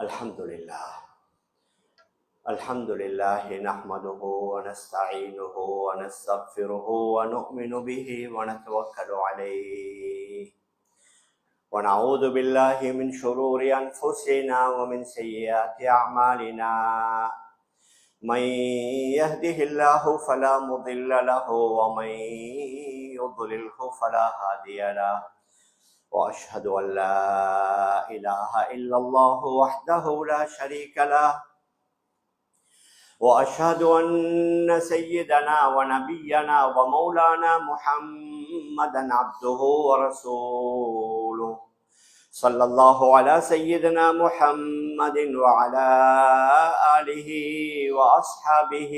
الحمد لله نحمده ونستعينه ونستغفره ونؤمن به ونتوكل عليه ونعوذ بالله من شرور أنفسنا ومن سيئات أعمالنا من يهده الله فلا مضل له ومن يضلله فلا هادي له وأشهد أن لا إله إلا الله وحده لا شريك له وأشهد أن سيدنا ونبينا ومولانا محمدا عبده ورسوله صلى الله على سيدنا محمد وعلى آله وأصحابه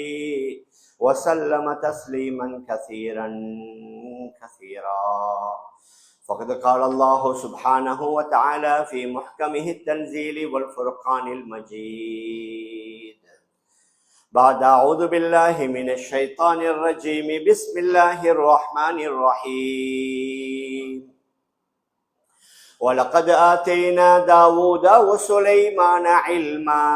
وسلم تسليما كثيرا فقد قال الله سبحانه وتعالى في محكمه التنزيل والفرقان المجيد بعد أعوذ بالله من الشيطان الرجيم بسم الله الرحمن الرحيم ولقد آتينا داود وسليمان علما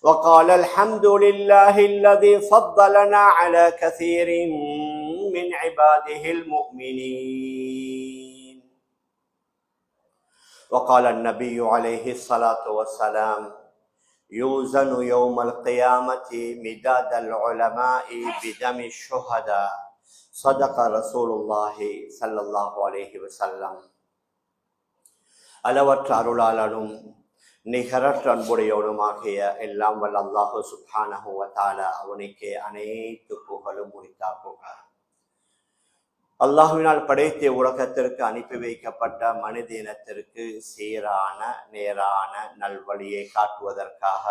وقال الحمد لله الذي فضلنا على كثير من عباده المؤمنين وقال النبي عليه الصلاة والسلام يوزن يوم القيامة مداد العلماء بدم الشهداء صدق رسول الله صلى الله عليه وسلم. அளவற்ற அருளாளனும் நிகரற்ற அன்புடையவனுமாகிய எல்லாம் வல்ல அல்லாஹு சுப்ஹானஹு வ தஆலா அவனுக்கே அனைத்து புகழும் உரித்தாக்குக. அல்லாஹுவினால் படைத்த உலகத்திற்கு அனுப்பி வைக்கப்பட்ட மனித இனத்திற்கு சீரான நேரான நல்வழியை காட்டுவதற்காக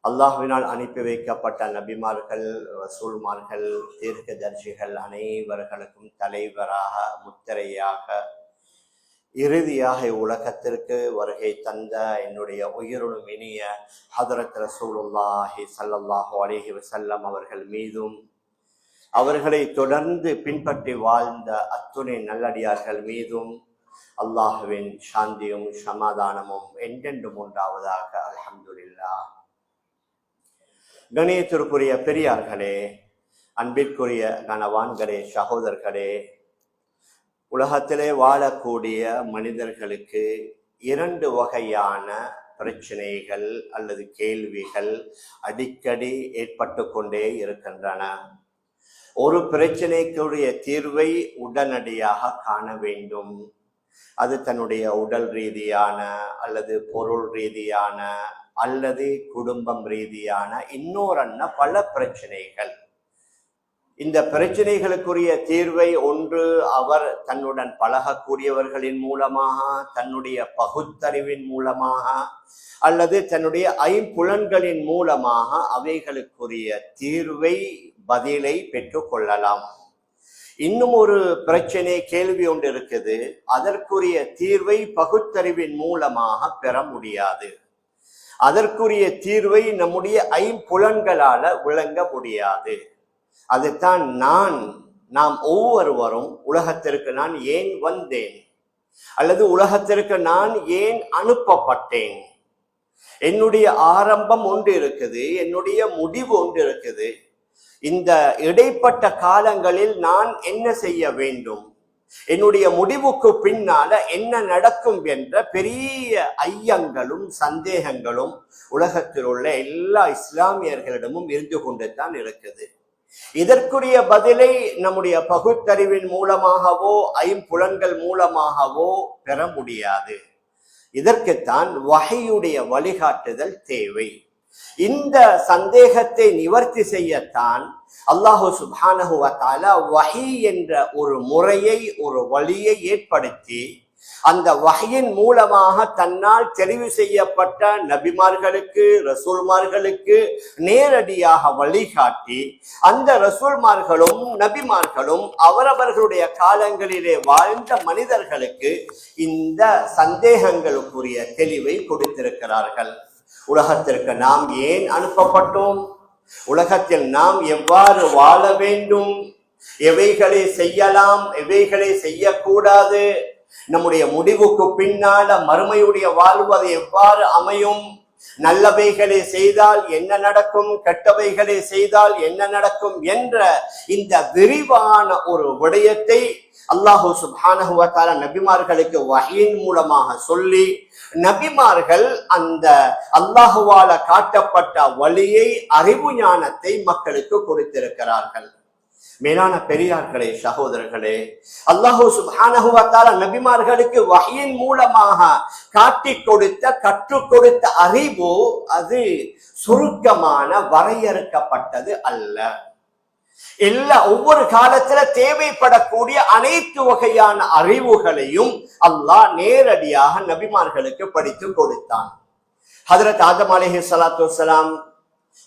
அல்லாஹுவினால் அனுப்பி வைக்கப்பட்ட நபிமார்கள், ரசூல்மார்கள், தீர்க்கதரிசிகள் அனைவர்களுக்கும் தலைவராக முத்திரையாக இறுதியாக உலகத்திற்கு வருகை தந்த என்னுடைய உயிருடன் இனிய ஹதரத் ரசூலுல்லாஹி ஸல்லல்லாஹு அலைஹி வஸல்லம் அவர்கள் மீதும் அவர்களை தொடர்ந்து பின்பற்றி வாழ்ந்த அத்துணை நல்லடியார்கள் மீதும் அல்லாஹுவின் சாந்தியும் சமாதானமும் என்றென்றும் உண்டாவதாக. அல்ஹம்துலில்லாஹ். கணியத்திற்குரிய பெரியார்களே, அன்பிற்குரிய கனவான்களே, சகோதரர்களே, உலகத்திலே வாழக்கூடிய மனிதர்களுக்கு இரண்டு வகையான பிரச்சனைகள் அல்லது கேள்விகள் அடிக்கடி ஏற்பட்டு கொண்டே இருக்கின்றன. ஒரு பிரச்சனைக்குரிய தீர்வை உடனடியாக காண வேண்டும். அது தன்னுடைய உடல் ரீதியான அல்லது பொருள் ரீதியான அல்லது குடும்பம் ரீதியான இன்னொரு பல பிரச்சனைகள். இந்த பிரச்சனைகளுக்குரிய தீர்வை ஒன்று அவர் தன்னுடன் பழகக்கூடியவர்களின் மூலமாக, தன்னுடைய பகுத்தறிவின் மூலமாக அல்லது தன்னுடைய ஐம்புலன்களின் மூலமாக அவைகளுக்குரிய தீர்வை பதிலை பெற்றுக் கொள்ளலாம். இன்னும் ஒரு பிரச்சனை கேள்வி ஒன்று இருக்குது, அதற்குரிய தீர்வை பகுத்தறிவின் மூலமாக பெற முடியாது. அதற்குரிய தீர்வை நம்முடைய ஐம்புலன்களால விளங்க முடியாது. அதுதான் நாம் ஒவ்வொருவரும் உலகத்திற்கு நான் ஏன் வந்தேன் அல்லது உலகத்திற்கு நான் ஏன் அனுப்பப்பட்டேன், என்னுடைய ஆரம்பம் ஒன்று இருக்குது, என்னுடைய முடிவு ஒன்று இருக்குது. இந்த இடைப்பட்ட காலங்களில் நான் என்ன செய்ய வேண்டும், என்னுடைய முடிவுக்கு பின்னால என்ன நடக்கும் என்ற பெரிய ஐயங்களும் சந்தேகங்களும் உலகத்தில் உள்ள எல்லா இஸ்லாமியர்களிடமும் இருந்து கொண்டு தான் இருக்குது. இதற்குரிய பதிலை நம்முடைய பகுத்தறிவின் மூலமாகவோ ஐம்புலன்கள் மூலமாகவோ பெற முடியாது. இதற்குத்தான் வஹீயுடைய வழிகாட்டுதல் தேவை. இந்த சந்தேகத்தை நிவர்த்தி செய்யத்தான் அல்லாஹு சுப்ஹானஹு வ தஆலா வஹீ என்ற ஒரு முறையை, ஒரு வழியை ஏற்படுத்தி அந்த வஹீயின் மூலமாக தன்னால் தெரிவு செய்யப்பட்ட நபிமார்களுக்கு, ரசூல்மார்களுக்கு நேரடியாக வழிகாட்டி அந்த ரசூல்மார்களும் நபிமார்களும் அவரவர்களுடைய காலங்களிலே வாழ்ந்த மனிதர்களுக்கு இந்த சந்தேகங்களுக்குரிய தெளிவை கொடுத்திருக்கிறார்கள். உலகத்திற்கு நாம் ஏன் அனுப்பப்பட்டோம், உலகத்தில் நாம் எவ்வாறு வாழ வேண்டும், எவைகளை செய்யலாம் எவைகளை செய்யக்கூடாது, நம்முடைய முடிவுக்கு பின்னால மறுமையுடைய வாழ்வு அது எவ்வாறு அமையும், நல்லவைகளை செய்தால் என்ன நடக்கும், கெட்டவைகளை செய்தால் என்ன நடக்கும் என்ற இந்த விரிவான ஒரு விடயத்தை அல்லாஹு சுப்ஹானஹு வ தஆலா நபிமார்களுக்கு வஹீன் மூலமாக சொல்லி, நபிமார்கள் அந்த அல்லாஹுவால காட்டப்பட்ட வழியை, அறிவு ஞானத்தை மக்களுக்கு கொடுத்திருக்கிறார்கள். மேலான பெரியார்களே, சகோதரர்களே, அல்லாஹு சுப்ஹானஹு வ தஆலா நபிமார்களுக்கு வஹீன் மூலமாக காட்டி கொடுத்த, கற்றுக் கொடுத்த அறிவு அது சுருக்கமான வரையறுக்கப்பட்டது அல்ல. ஒவ்வொரு காலத்துல தேவைப்படக்கூடிய அனைத்து வகையான அறிவுகளையும் அல்லாஹ் நேரடியாக நபிமார்களுக்கு படித்து கொடுத்தான். ஹஜ்ரத் ஆதம் அலைஹிஸ்ஸலாத்து வஸ்ஸலாம்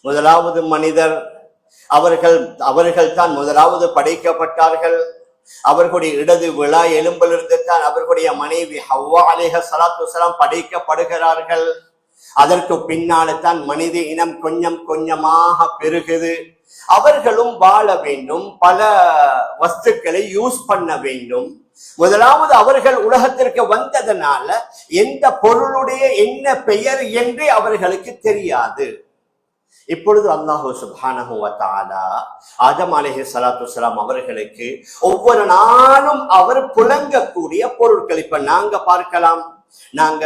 முதலாவது மனிதர். அவர்கள் தான் முதலாவது படைக்கப்பட்டார்கள். அவர்களுடைய இடது விழா எலும்பிலிருந்து தான் அவர்களுடைய மனைவி ஹவ்வா அலைஹிஸ்ஸலாத்து வஸ்ஸலாம் படைக்கப்படுகிறார்கள். அதற்கு பின்னால தான் மனித இனம் கொஞ்சம் கொஞ்சமாக பெருகுது. அவர்களும் வாழ வேண்டும், பல வஸ்துக்களை யூஸ் பண்ண வேண்டும். முதலாவது அவர்கள் உலகத்திற்கு வந்ததனால எந்த பொருளுடைய என்ன பெயர் என்று அவர்களுக்கு தெரியாது. இப்பொழுது அல்லாஹு சுப்ஹானஹு வ தஆலா ஆதம் அலைஹிஸ்ஸலாத்து வஸ்ஸலாம் அவர்களுக்கு ஒவ்வொரு நாளும் அவர் புழங்கக்கூடிய பொருட்கள், இப்ப நாங்க பார்க்கலாம், நாங்க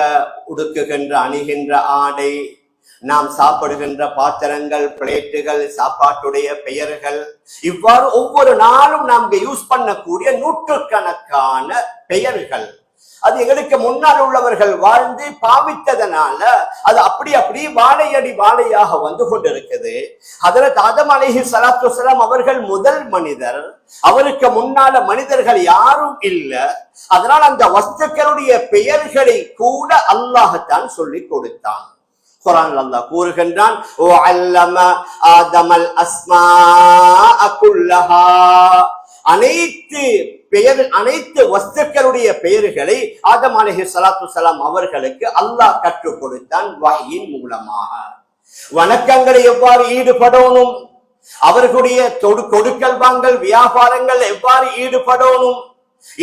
உடுக்குகின்ற அணிகின்ற ஆடை, நாம் சாப்பிடுகின்ற பாத்திரங்கள், பிளேட்டுகள், சாப்பாட்டுடைய பெயர்கள், இவ்வாறு ஒவ்வொரு நாளும் நாம் யூஸ் பண்ணக்கூடிய நூற்றுக்கணக்கான பெயர்கள் அது எங்களுக்கு முன்னால் உள்ளவர்கள் வாழ்ந்து பாவித்ததனால அது அப்படி வாழையடி வாழையாக வந்து கொண்டிருக்குது. ஹஜ்ரத் ஆதம் அலைஹிஸ்ஸலாத்து வஸ்ஸலாம் அவர்கள் முதல் மனிதர். அவருக்கு முன்னால மனிதர்கள் யாரும் இல்லை. அதனால் அந்த வஸ்துக்களுடைய பெயர்களை கூட அல்லாஹ்தான் சொல்லி கொடுத்தான். குர்ஆன்ல அல்லாஹ் கூறுகின்றான், ஓ அல்லம ஆதமல் அஸ்மாஅ குல்லஹா, அனைத்து வஸ்துக்களுடைய பெயர்களை ஆதம் அலைஹிஸ்ஸலாத்து வஸ்ஸலாம் அவர்களுக்கு அல்லாஹ் கற்றுக் கொடுத்தான் வஹீயின் மூலமாக. வணக்கங்களை எவ்வாறு ஈடுபடணும், அவர்களுடைய கொடுக்கல் வாங்கல் வியாபாரங்கள் எவ்வாறு ஈடுபடணும்,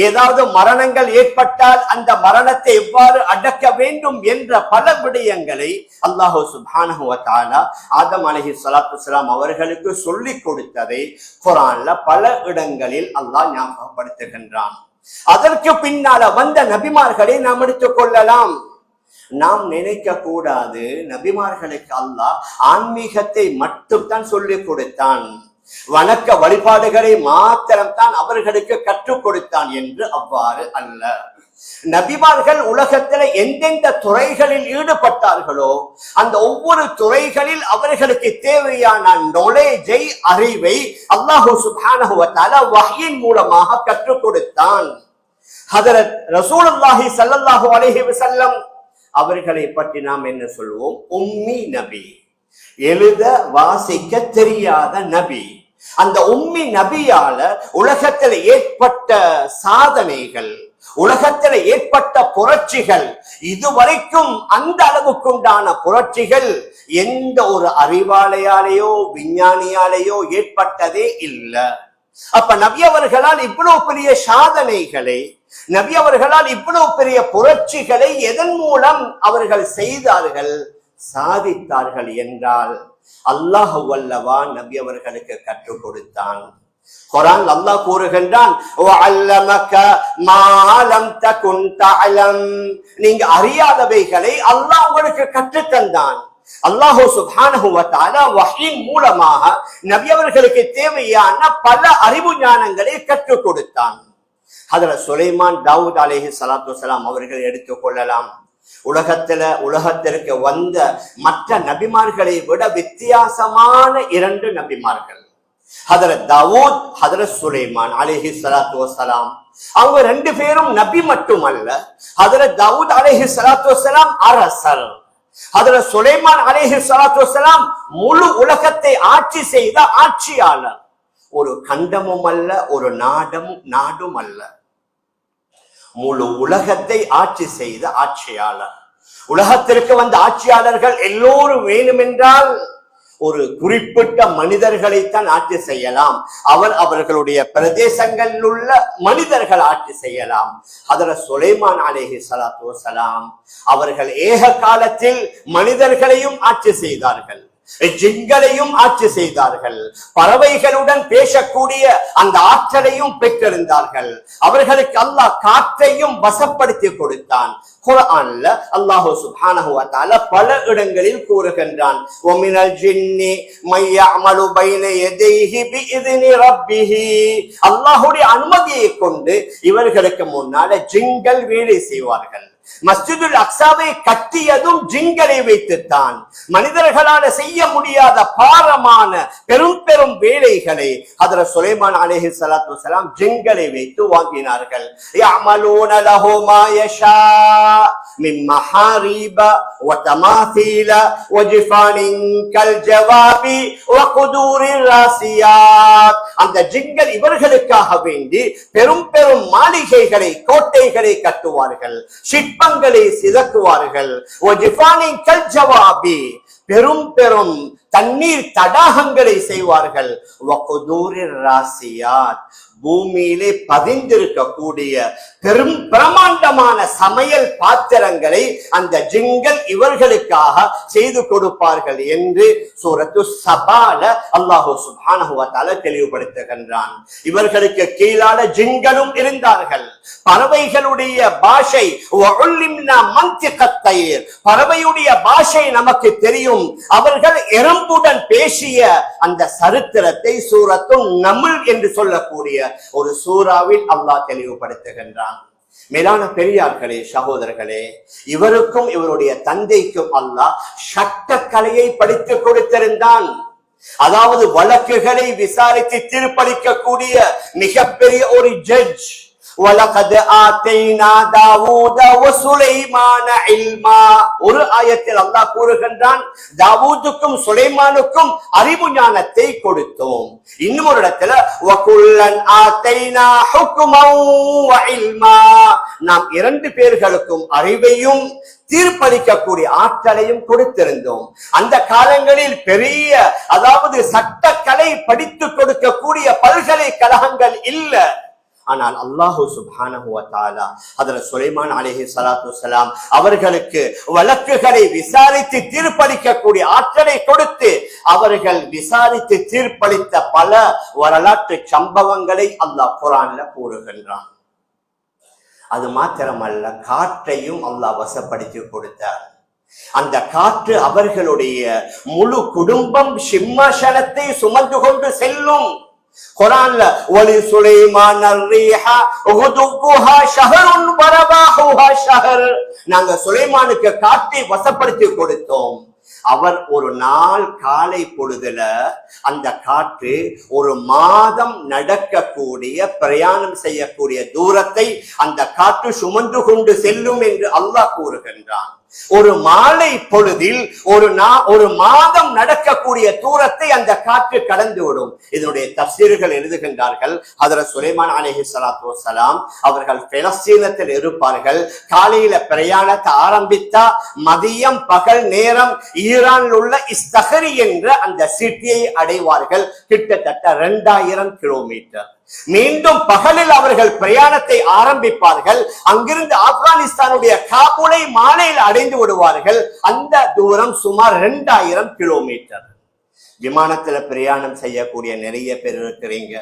ஏதாவது மரணங்கள் ஏற்பட்டால் அந்த மரணத்தை எவ்வாறு அடக்க வேண்டும் என்ற பல விடயங்களை அல்லாஹு சுப்ஹானஹு வ தஆலா ஆதம் அலைஹிஸ்ஸலாத்து வஸ்ஸலாம் அவர்களுக்கு சொல்லிக் கொடுத்ததை குர்ஆன்ல பல இடங்களில் அல்லாஹ் ஞாபகப்படுத்துகின்றான். அதற்கு பின்னால வந்த நபிமார்களை நாம் எடுத்துக் கொள்ளலாம். நாம் நினைக்க கூடாது நபிமார்களுக்கு அல்லாஹ் ஆன்மீகத்தை மட்டும்தான் சொல்லிக் கொடுத்தான், வணக்க வழிபாடுகளை மாத்திரம் தான் அவர்களுக்கு கற்றுக் கொடுத்தான் என்று. அவ்வாறு அல்ல. நபிமார்கள் உலகத்துல எந்தெந்த துறைகளில் ஈடுபட்டார்களோ அந்த ஒவ்வொரு துறைகளில் அவர்களுக்கு தேவையான நாலேஜை, அறிவை அல்லாஹு சுப்ஹானஹு வ தஆலா வஹீயின் மூலமாக கற்றுக் கொடுத்தான். ஹஜ்ரத் ரசூலுல்லாஹி ஸல்லல்லாஹு அலைஹி வஸல்லம் அவர்களை பற்றி நாம் என்ன சொல்வோம்? உம்மி நபி, எழுத வாசிக்க தெரியாத நபி. அந்த உம்மி நபியால உலகத்தில் ஏற்பட்ட சாதனைகள், உலகத்தில் ஏற்பட்ட புரட்சிகள், இதுவரைக்கும் அந்த அளவுக்குண்டான புரட்சிகள் எந்த ஒரு அறிவாளையாலேயோ விஞ்ஞானியாலேயோ ஏற்பட்டதே இல்லை. அப்ப நபி அவர்களால் இவ்வளவு பெரிய சாதனைகளை, நபி அவர்களால் இவ்வளவு பெரிய புரட்சிகளை எதன் மூலம் அவர்கள் செய்தார்கள், சாதித்தார்கள் என்றால் அல்லாஹ் வல்லவா நபி அவர்களுக்கு கற்றுக் கொடுத்தான். குர்ஆன் அல்லாஹ் கூறுகின்றான், வஅல்லமக மா லம் தகுன் தஅலம், நீங்க அறியாதவைகளை அல்லாஹ் உங்களுக்கு கற்றுத் தந்தான். அல்லாஹ் சுப்ஹானஹு வ தஆலா வஹீயின் மூலமாக நபி அவர்களுக்கு தேவையான பல அறிவு ஞானங்களை கற்றுக் கொடுத்தான். ஹஜ்ரத் சுலைமான், தாவூத் அலைஹிஸ்ஸலாத்து வஸ்ஸலாம் அவர்கள் எடுத்துக் கொள்ளலாம். உலகத்திற்கு வந்த மற்ற நபிமார்களை விட வித்தியாசமான இரண்டு நபிமார்கள், ஹஜ்ரத் தாவூத், ஹஜ்ரத் சுலைமான் அலைஹிஸ்ஸலாத்து வஸ்ஸலாம். அவங்க ரெண்டு பேரும் நபி மட்டுமல்ல. ஹஜ்ரத் தாவூத் அலைஹிஸ்ஸலாத்து வஸ்ஸலாம் அரசர், ஹஜ்ரத் சுலைமான் அலைஹிஸ்ஸலாத்து வஸ்ஸலாம் முழு உலகத்தை ஆட்சி செய்த ஆட்சியாளர். ஒரு கண்டமும் அல்ல, ஒரு நாடும் அல்ல, முழு உலகத்தை ஆட்சி செய்த ஆட்சியாளர். உலகத்திற்கு வந்த ஆட்சியாளர்கள் எல்லோரும் வேணுமென்றால் ஒரு குறிப்பிட்ட மனிதர்களைத்தான் ஆட்சி செய்யலாம். அவர்களுடைய பிரதேசங்களில் உள்ள மனிதர்கள் ஆட்சி செய்யலாம். ஹதரத் சுலைமான் அலைஹிஸ்ஸலாத்து வஸ்ஸலாம் அவர்கள் ஏக காலத்தில் மனிதர்களையும் ஆட்சி செய்தார்கள், ஜின்களையும் ஆட்சி செய்தார்கள், பறவைகளுடன் பேசக்கூடிய அந்த ஆற்றலையும் பெற்றிருந்தார்கள். அவர்களுக்கு அல்லாஹ் காற்றையும் வசப்படுத்தி கொடுத்தான். குர்ஆன்ல அல்லாஹ் சுப்ஹானஹு வ தஆலா பல இடங்களில் கூறுகின்றான், வமினல் ஜின்னி மை யஅமலு பைன யதைஹி பிஇذن ரப்பிஹி. அல்லாஹ்வுடைய அனுமதியை கொண்டு இவர்களுக்கு முன்னால ஜின்கள் வேலை செய்வார்கள். மஸ்ஜிதுல் அக்ஸாவை கட்டியதும் ஜின்களை வைத்துத்தான். மனிதர்களால் செய்ய முடியாத பாரமான பெரும் பெரும் வேலைகளை ஹஜ்ரத் சுலைமான் அலைஹிஸ்ஸலாத்து வஸ்ஸலாம் ஜின்களை வைத்து வாங்கினார்கள். யஅமலூன லஹு மா யஷா மின் மஹாரிப வ தமாதீல வ ஜிஃபானின் கல் ஜவாபி வ குதூரிர் ராசியாத். அந்த ஜின்கள் இவர்களுக்காக வேண்டி பெரும் பெரும் மாளிகைகளை, கோட்டைகளை கட்டுவார்கள், சிற்பங்களை சிதக்குவார்கள். பெரும் பெரும் தண்ணீர் தடாகங்களை செய்வார்கள். பூமியிலே பதிந்திருக்கக்கூடிய பெரும் பிரமாண்டமான சமையல் பாத்திரங்களை அந்த ஜின்கள் இவர்களுக்காக செய்து கொடுப்பார்கள் என்று சூரத்து சபால அல்லாஹ் சுப்ஹானஹு வ தஆலா தெளிவுபடுத்துகின்றான். இவர்களுக்கு கீழான ஜின்களும் இருந்தார்கள். பறவைகளுடைய பாஷை, பறவையுடைய பாஷை நமக்கு தெரியும். அவர்கள் எறும்புடன் பேசிய அந்த சரித்திரத்தை சூரத்து நம்ல் என்று சொல்லக்கூடிய ஒரு சூறாவில் அல்லாஹ் தெளிவுபடுத்துகின்றான். மேலான பெரியார்களே, சகோதரர்களே, இவருக்கும் இவருடைய தந்தைக்கும் அல்லாஹ் சட்டக்கலையை படித்து கொடுத்திருந்தான். அதாவது வழக்குகளை விசாரித்து தீர்ப்பளிக்கக்கூடிய மிகப்பெரிய ஒரு ஜட்ஜ். وَلَقَدْ آتَيْنَا دَاوُودَ وَسُلَيْمَانَ عِلْمًا. ஒரு ஆயத்தில் அல்லாஹ் கூறுகின்றான், தாவூதுக்கும் சுலைமானுக்கும் அறிவு ஞானத்தை கொடுத்தோம். இன்னும் ஒரு இடத்துல وَكُلًّا آتَيْنَا حُكْمًا وَعِلْمًا. நாம் இரண்டு பேர்களுக்கும் அறிவையும் தீர்ப்பளிக்கக்கூடிய ஆற்றலையும் கொடுத்திருந்தோம். அந்த காலங்களில் பெரிய, அதாவது சட்டக்கலை படித்து கொடுக்கக்கூடிய பல்கலைக்கழகங்கள் இல்ல. ஆனால் அல்லாஹு சுப்ஹானஹு வ தஆலா ஹஜ்ரத் சுலைமான் அலைஹிஸ்ஸலாத்து வஸ்ஸலாம் அவர்களுக்கு வழக்குகளை விசாரித்து தீர்ப்பளிக்கக்கூடிய ஆற்றலை கொடுத்து அவர்கள் விசாரித்து தீர்ப்பளித்த பல வரலாற்று சம்பவங்களை அல்லாஹ் குர்ஆன்ல கூறுகின்றான். அது மாத்திரமல்ல, காற்றையும் அல்லாஹ் வசப்படுத்தி கொடுத்தார். அந்த காற்று அவர்களுடைய முழு குடும்பம் சிம்மாசனத்தை சுமந்து கொண்டு செல்லும். குர்ஆன்ல வலி சுலைமான் அர்-ரீஹா உதுபுஹா ஷஹருன் வரபாஹுஹா ஷஹர். நாங்க சுலைமானுக்கு காற்றை வசப்படுத்தி கொடுத்தோம். அவர் ஒரு நாள் காலை பொழுதுல அந்த காற்று ஒரு மாதம் நடக்கக்கூடிய, பிரயாணம் செய்யக்கூடிய தூரத்தை அந்த காற்று சுமந்து கொண்டு செல்லும் என்று அல்லாஹ் கூறுகின்றான். ஒரு மாலை பொழுதில் ஒரு மாதம் நடக்கக்கூடிய தூரத்தை அந்த காற்று கடந்து விடும். இதனுடைய தஃசீர்கள் எழுதுகின்றார்கள். ஹஜ்ரத் சுலைமான் அலைஹிஸ்ஸலாத்து வஸ்ஸலாம் அவர்கள் பலஸ்தீனத்தில் இருப்பார்கள். காலையில பிரயாணத்தை ஆரம்பித்தா மதியம் பகல் நேரம் ஈரானில் உள்ள இஸ்தஹரி என்ற அந்த சிட்டியை அடைவார்கள். கிட்டத்தட்ட 2000 கிலோமீட்டர். மீண்டும் பகலில் அவர்கள் பிரயாணத்தை ஆரம்பிப்பார்கள். அங்கிருந்து ஆப்கானிஸ்தானுடைய காபூலை மாலையில் அடைந்து விடுவார்கள். அந்த தூரம் சுமார் 2000 கிலோமீட்டர். விமானத்துல பிரயாணம் செய்யக்கூடிய நிறைய பேர் இருக்கிறீங்க.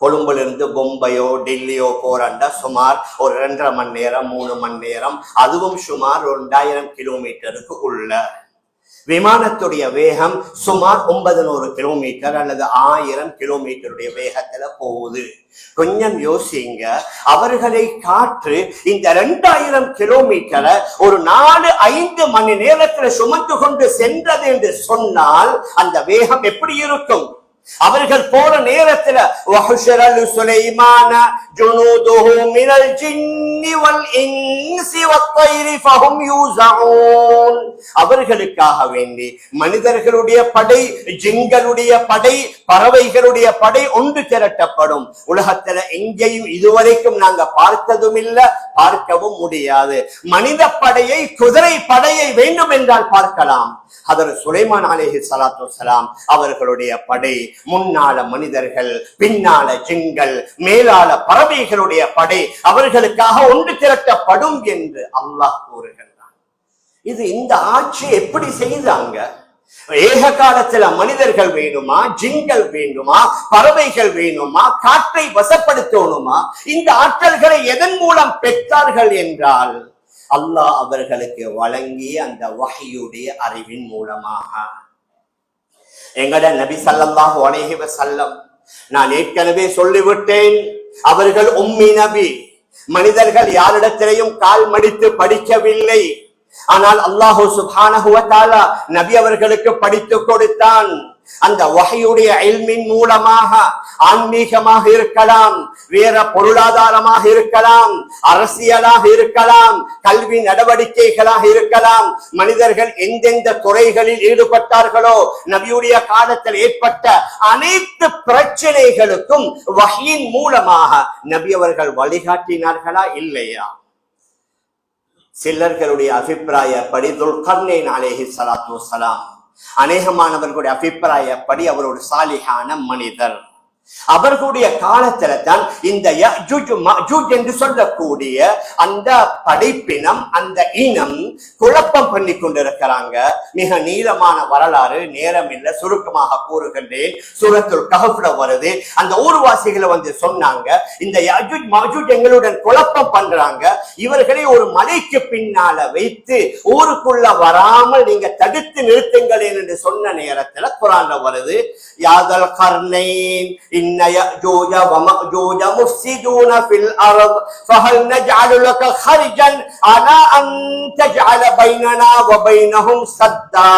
கொழும்புல இருந்து பொம்பையோ டெல்லியோ போறாண்டா சுமார் ஒரு 2.5 மணி நேரம் 3 மணி நேரம், அதுவும் சுமார் 2000 கிலோமீட்டருக்கு உள்ள. விமானத்துடைய வேகம் சுமார் 900 கிலோமீட்டர் அல்லது 1000 கிலோமீட்டருடைய வேகத்துல போகுது. கொஞ்சம் யோசிங்க, அவர்களை காற்று இந்த 2000 கிலோமீட்டரை ஒரு 4-5 மணி நேரத்துல சுமந்து கொண்டு சென்றது என்று சொன்னால் அந்த வேகம் எப்படி இருக்கும்? அவர்கள் போற நேரத்துல வஹுஷரல் சுலைமான ஜுனூதுஹு மினல் ஜின்னி வல் இன்சி வத் தைரி ஃபஹும் யூஸஊன். அவர்களுக்காக வேண்டி மனிதர்களுடைய படை, ஜின்களுடைய படை, பறவைகளுடைய படை ஒன்று திரட்டப்படும். உலகத்துல எங்கேயும் இதுவரைக்கும் நாங்க பார்த்ததும் இல்ல, பார்க்கவும் முடியாது. மனித படையை, குதிரை படையை வேண்டும் என்றால் பார்க்கலாம். ஹதரத் சுலைமான் அலைஹிஸ்ஸலாத்து வஸ்ஸலாம் அவர்களுடைய படை, முன்னால மனிதர்கள், பின்னால ஜின்கள், மேலால பறவைகளுடைய படை அவர்களுக்காக ஒன்று திரட்டப்படும் என்று அல்லாஹ் கூறுகின்றான். இது இந்த ஆட்சி எப்படி செய்தாங்க? ஏக காலத்துல மனிதர்கள் வேணுமா, ஜின்கள் வேணுமா, பறவைகள் வேணுமா, காற்றை வசப்படுத்தணுமா? இந்த ஆற்றல்களை எதன் மூலம் பெற்றார்கள் என்றால் அல்லாஹ் அவர்களுக்கு வழங்கிய அந்த வஹ்யுடைய அறிவின் மூலமாக. எங்கட நபி ஸல்லல்லாஹு அலைஹி வஸல்லம், நான் ஏற்கனவே சொல்லிவிட்டேன், அவர்கள் உம்மி நபி. மனிதர்கள் யாரிடத்திலையும் கால் மடித்து படிக்கவில்லை. ஆனால் அல்லாஹு சுப்ஹானஹு வ தஆலா நபி அவர்களுக்கு படித்து கொடுத்தான். அந்த வஹ்யுடைய இல்மின் மூலமாக, ஆன்மீகமாக இருக்கலாம், வேற பொருளாதாரமாக இருக்கலாம், அரசியலாக இருக்கலாம், கல்வி நடவடிக்கைகளாக இருக்கலாம், மனிதர்கள் எந்தெந்த துறைகளில் ஈடுபட்டார்களோ நபியுடைய காலத்தில் ஏற்பட்ட அனைத்து பிரச்சனைகளுக்கும் வஹ்யின் மூலமாக நபி அவர்கள் வழிகாட்டினார்களா இல்லையா? சிலர்களுடைய அபிப்பிராயப்படி துல்கர்னைன் அலைஹிஸ்ஸலாத்து வஸ்ஸலாம், அநேகமானவர்களுடைய அபிப்பிராயப்படி அவர் ஒரு சாலிஹான மனிதர். அவர்களுடைய காலத்துல தான் இந்த யஜூஜ் மஜூஜ் என்று சொல்லக்கூடிய அந்த படைப்பினம், அந்த இனம் குழப்பம் பண்ணி கொண்டிருக்கிறாங்க. மிக நீளமான வரலாறு, நேரம் இல்ல, சுருக்கமாக கூறுகின்றேன். சூரத்துல் கஹ்ஃப்ல வருது. அந்த ஊர்வாசிகளை வந்து சொன்னாங்க, இந்த யஜூஜ் மஜூஜ் எங்களுடன் குழப்பம் பண்றாங்க, இவர்களை ஒரு மலைக்கு பின்னால வைத்து ஊருக்குள்ள வராமல் நீங்க தடுத்து நிறுத்துங்கள் என்று சொன்ன நேரத்துல குர்ஆன்ல வருது, யாதல் கர்னைன் إن يأجوج ومأجوج مفسدون في الأرض فهل نجعل لك خرجا على أن تجعل بيننا وبينهم سدا.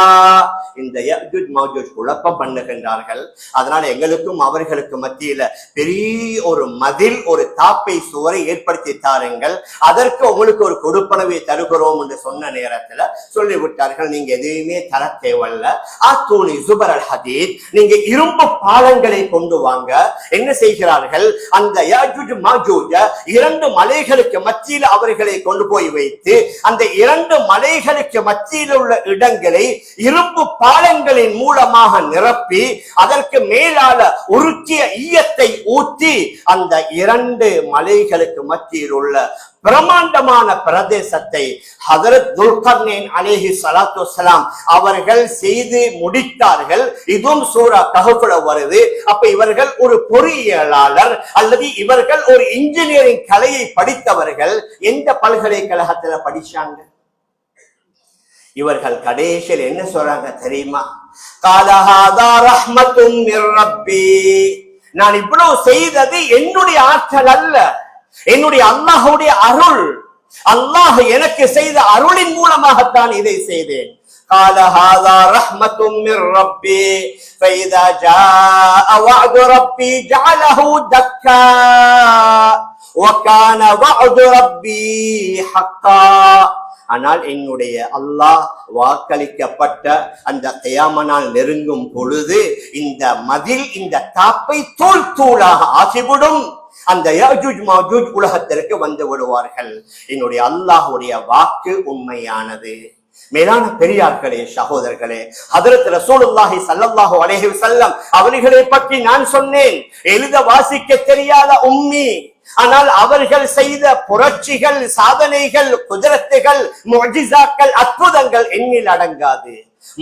இந்த யஜூஜ் மஜூஜ் குழப்பம் பண்ணுகின்றார்கள். அதனால எங்களுக்கும் அவர்களுக்கு மத்தியில பெரிய ஒரு மதில், ஒரு தாப்பை சுவரை ஏற்படுத்தி தாருங்கள், அதற்கு உங்களுக்கு ஒரு கொடுப்பனவை தருகிறோம் என்று சொன்ன நேரத்துல சொல்லிவிட்டார்கள், நீங்க எதையுமே தர தேவல்ல, ஆத்தூனி ஜுபரல் ஹதீத், நீங்க இரும்பு பாலங்களை கொண்டு வாங்க. என்ன செய்கிறார்கள்? அந்த யஜூஜ் மஜூஜ் இரண்டு மலைகளுக்கு மத்தியில் அவர்களை கொண்டு போய் வைத்து அந்த இரண்டு மலைகளுக்கு மத்தியில் உள்ள இடங்களை இரும்பு பாலங்களின் மூலமாக நிரப்பி அதற்கு மேலால உருக்கிய ஈயத்தை ஊற்றி அந்த இரண்டு மலைகளுக்கு மத்தியில் உள்ள பிரமாண்டமான பிரதேசத்தை ஹதரத் துல்கர்னைன் அலைஹிஸ்ஸலாத்து வஸ்ஸலாம் அவர்கள் செய்து முடித்தார்கள். இதுவும் சூரா கஹ்ஃப்ல வருது. அப்ப இவர்கள் ஒரு பொறியியலாளர் அல்லது இவர்கள் ஒரு இன்ஜினியரிங் கலையை படித்தவர்கள். எந்த பல்கலைக்கழகத்துல படிச்சாங்க? இவர்கள் கடைசியில் என்ன சொல்றாங்க தெரியுமா? கால ஹாதா ரஹ்மத்தும் மிர் ரப்பி, நான் இவ்வளவு செய்தது என்னுடைய ஆற்றல் அல்ல, என்னுடைய அல்லாஹ்வுடைய அருள், அல்லாஹ் எனக்கு செய்த அருளின் மூலமாகத்தான் இதை செய்தேன். قال هذا رحمة من ربي فإذا جاء وعد ربي جعله دكا وكان وعد ربي حقا. ஆனால் என்னுடைய அல்லாஹ் வாக்களிக்கப்பட்ட அந்த கியாம நாள் நெருங்கும் பொழுது இந்த மதில், இந்த தாப்பை தூள் தூளாக ஆகிவிடும். அந்த யஜூஜ் மஜூஜ் உலகத்திற்கு வந்து விடுவார்கள். என்னுடைய அல்லாஹ்வுடைய வாக்கு உண்மையானது. மேலான பெரியார்களே, சகோதரர்களே, ஹதரத் ரசூலுல்லாஹி ஸல்லல்லாஹு அலைஹி வஸல்லம் அவர்களை பற்றி நான் சொன்னேன், எழுத வாசிக்க தெரியாத உம்மி. ஆனால் அவர்கள் செய்த புரட்சிகள், சாதனைகள், குதிரத்துகள், முஅஜிசாக்கள், அற்புதங்கள் எண்ணில் அடங்காது.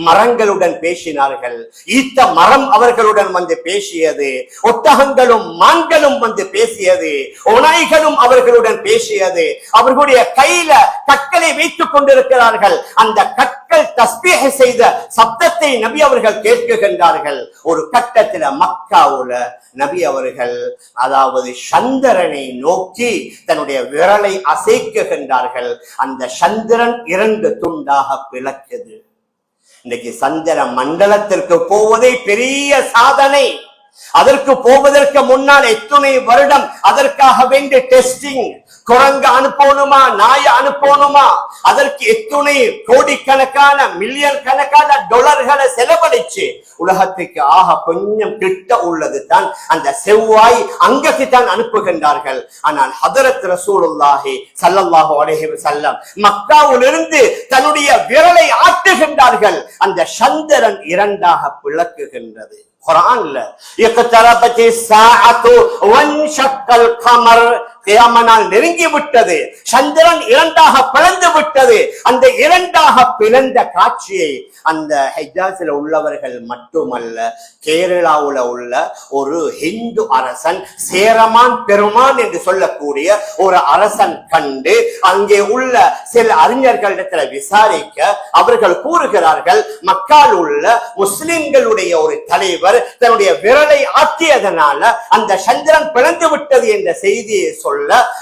மரங்களுடன் பேசினார்கள். ஈத்த மரம் அவர்களுடன் வந்து பேசியது. ஒட்டகங்களும் மான்களும் வந்து பேசியது. ஓநாய்களும் அவர்களுடன் பேசியது. அவர்களுடைய கையில கற்களை வைத்துக் கொண்டிருக்கிறார்கள். அந்த கற்கள் தஸ்பீஹ் செய்த சப்தத்தை நபி அவர்கள் கேட்கின்றார்கள். ஒரு கட்டத்துல மக்காவுல நபி அவர்கள் அதாவது சந்திரனை நோக்கி தன்னுடைய விரலை அசைக்குகின்றார்கள். அந்த சந்திரன் இரண்டு துண்டாக பிளக்குது. இன்னைக்கு சந்திர மண்டலத்திற்கு போவதே பெரிய சாதனை. அதற்கு போவதற்கு முன்னால் எத்தனை வருடம் அதற்காக வேண்டிய டெஸ்டிங், குரங்கு அனுப்பணுமா, நாயை அனுப்பணுமா, அதற்கு எத்துணை கோடிக்கணக்கான மில்லியன் கணக்கான டாலர்களை செலவழிச்சு உலகத்துக்கு கொஞ்சம் கிட்ட உள்ளது தான் அந்த செவ்வாய் அங்கத்தை தான் அனுப்புகின்றார்கள். ஆனால் ஹதரத் ரசூலுல்லாஹி ஸல்லல்லாஹு அலைஹி வஸல்லம் மக்காவிலிருந்து தன்னுடைய விரலை ஆட்டுகின்றார்கள். அந்த சந்திரன் இரண்டாக பிளக்குகின்றது. குர்ஆன்ல இக்தரபத்தி ஸாஅத்து வன்ஷக்கல் கமர், கியாமனால் நெருங்கி விட்டது, சந்திரன் இரண்டாக பிளந்து விட்டது. அந்த இரண்டாக பிளந்த காட்சியை அந்த ஹிஜாஸில் உள்ளவர்கள் மட்டுமல்ல, கேரளாவுல உள்ள ஒரு ஹிந்து அரசன், சேரமான் பெருமான் என்று சொல்லக்கூடிய ஒரு அரசன் கண்டு அங்கே உள்ள சில அறிஞர்களிடத்தில் விசாரிக்க அவர்கள் கூறுகிறார்கள், மக்கால் உள்ள முஸ்லிம்களுடைய ஒரு தலைவர் தன்னுடைய விரலை ஆட்டியதனால அந்த சந்திரன் பிளந்து விட்டது என்ற செய்தியை சொல்ல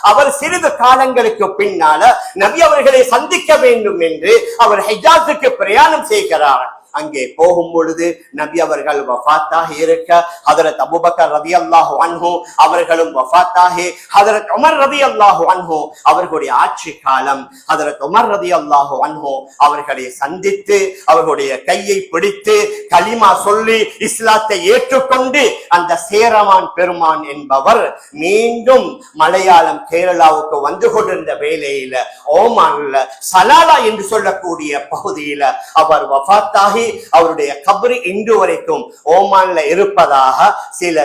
அவர் சிறிது காலங்களுக்கு பின்னால நபி அவர்களை சந்திக்க வேண்டும் என்று அவர் ஹிஜாஸுக்கு பிரயாணம் செய்கிறார். அங்கே போகும் பொழுது நபி அவர்கள் வஃபாத்தாகி இருக்க, ஹதரத் அபூபக்கர் ரலியல்லாஹு அன்ஹு அவர்களும் வஃபாத்தாகி, ஹதரத் உமர் ரலியல்லாஹு அன்ஹு அவர்களுடைய ஆட்சி காலம், ஹதரத் உமர் ரலியல்லாஹு அன்ஹு அவர்களை சந்தித்து அவர்களுடைய கையை பிடித்து கலிமா சொல்லி இஸ்லாத்தை ஏற்றுக்கொண்டு அந்த சேரமான் பெருமான் என்பவர் மீண்டும் மலையாளம் கேரளாவுக்கு வந்து கொண்டிருந்த வேளையில ஓமான்ல சலாலா என்று சொல்லக்கூடிய பகுதியில அவர் வஃபாத்தாகி அவருடைய கபர் இன்று வரைக்கும் ஓமான்ல இருப்பதாக சில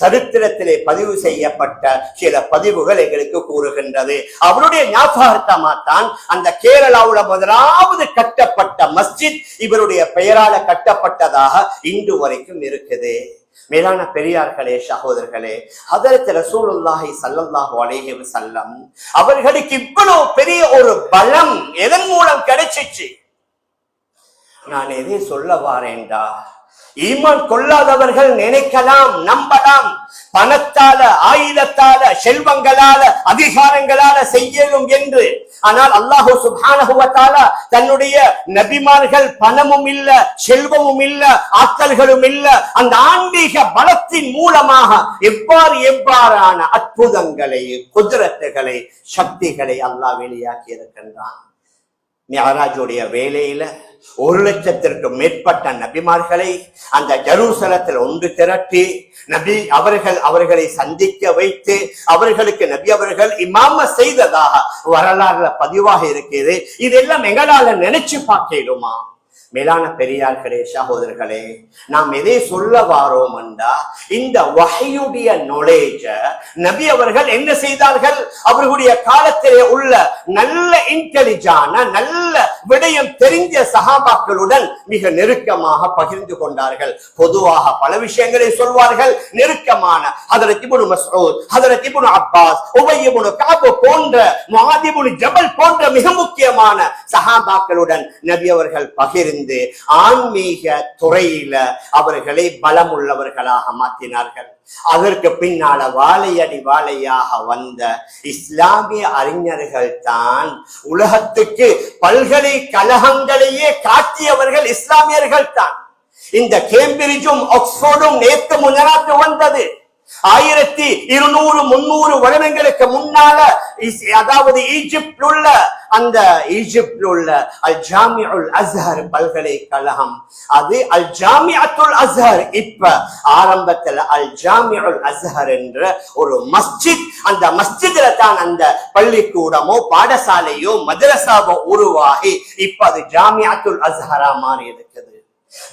சரித்திரத்திலே பதிவு செய்யப்பட்ட சில பதிவுகள் எங்களுக்கு கூறுகின்றது. அவருடைய ஞாபகார்த்தமா தான் அந்த கேரளாவுல முதலாவது கட்டப்பட்ட மஸ்ஜித் இவருடைய பெயரால கட்டப்பட்டதாக இன்று வரைக்கும் இருக்குது. மேலான பெரியார்களே, சகோதரர்களே, ஹதரத் ரசூலுல்லாஹி ஸல்லல்லாஹு அலைஹி வஸல்லம் அவர்களுக்கு இவ்வளவு பெரிய ஒரு பலம் எதன் மூலம் கிடைச்சிச்சு? நான் எதை சொல்ல வாரேன்டா, ஈமான் கொள்ளாதவர்கள் நினைக்கலாம், நம்பலாம், பணத்தால, ஆயுதத்தால, செல்வங்களால, அதிகாரங்களால செய்யலும் என்று. ஆனால் அல்லாஹு சுப்ஹானஹு வ தஆலா தன்னுடைய நபிமார்கள் பணமும் இல்ல, செல்வமும் இல்ல, ஆற்றல்களும் இல்ல, அந்த ஆன்மீக பலத்தின் மூலமாக எவ்வாறான அற்புதங்களை, குதிரத்துகளை, சக்திகளை அல்லாஹ் வெளியாக்கி இருக்கின்றான். மிஅராஜுடைய வேளையில 1,00,000க்கும் மேற்பட்ட நபிமார்களை அந்த ஜெருசலத்தில் ஒன்று திரட்டி நபி அவர்களை சந்திக்க வைத்து அவர்களுக்கு நபி அவர்கள் இமாம செய்ததாக வரலாறுல பதிவாக இருக்கிறது. இதெல்லாம் எங்களால நினைச்சு பார்க்கலுமா? மேலான பெரியார்களே, சகோதரர்களே, நாம் எதை சொல்ல வாரோம் என்றா, இந்த வஹ்யுடைய நாலேஜ் நபி அவர்கள் என்ன செய்தார்கள்? அவர்களுடைய காலத்திலே உள்ள நல்ல இன்டெலிஜான, நல்ல விடயம் தெரிஞ்ச சஹாபாக்களுடன் மிக நெருக்கமாக பகிர்ந்து கொண்டார்கள். பொதுவாக பல விஷயங்களை சொல்வார்கள். நெருக்கமான ஹதரத் இப்னு மஸ்ஊத், ஹதரத் இப்னு அப்பாஸ், உபய் இப்னு கஅப் போன்ற, முஆத் இப்னு ஜபல் போன்ற மிக முக்கியமான சஹாபாக்களுடன் நபி அவர்கள் பகிர்ந்து ஆன்மீக துறையில அவர்களை பலமுள்ளவர்களாக மாற்றினார்கள். அதற்கு பின்னால வாழையடி வாழையாக வந்த இஸ்லாமிய அறிஞர்கள் தான் உலகத்துக்கு பல்கலைக்கழகங்களையே காட்டியவர்கள் இஸ்லாமியர்கள் தான். இந்த கேம்பிரிட்ஜும் ஆக்ஸ்போர்டும் நேற்று முன்னாத்து வந்தது. 1200-300 வருடங்களுக்கு முன்னால, அதாவது ஈஜிப்தில் உள்ள அல் ஜாமிஉல் அஸ்ஹர் பல்கலைக்கழகம், அது அல் ஜாமிஅத்துல் அஸ்ஹர். இப்ப ஆரம்பத்தில் அல் ஜாமிஉல் அஸ்ஹர் என்ற ஒரு மஸ்ஜித், அந்த மஸ்ஜித்ல தான் அந்த பள்ளிக்கூடமோ பாடசாலையோ மதரசாவோ உருவாகி இப்ப அது ஜாமிஅத்துல் அஸ்ஹரா மாறி இருக்குது.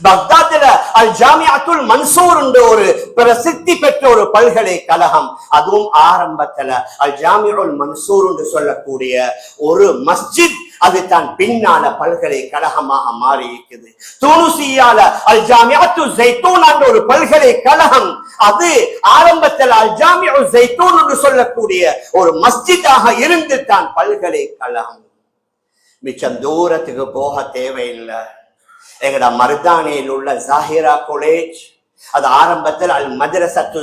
பக்தாத்ல அல் ஜாமிஅத்துல் மன்சூர் என்ற ஒரு பிரசித்தி பெற்ற ஒரு பல்கலைக்கழகம், அதுவும் ஆரம்பத்துல அல் ஜாமிஉல் மன்சூர் என்று சொல்லக்கூடிய ஒரு மஸ்ஜித், அது தான் பின்னால பல்கலைக்கழகமாக மாறி இருக்குது. துனிசியால அல் ஜாமிஅத்து ஸைத்தூன் என்ற ஒரு பல்கலைக்கழகம், அது ஆரம்பத்தில் அல் ஜாமிஉ ஸைத்தூன் என்று சொல்லக்கூடிய ஒரு மஸ்ஜிதாக இருந்து தான் பல்கலைக்கழகம். மிச்சம் தூரத்துக்கு போக தேவையில்லை. எங்கட மருதானியில் உள்ள ஜாஹிரா காலேஜ், அது ஆரம்பத்தில் அல் மதரசத்து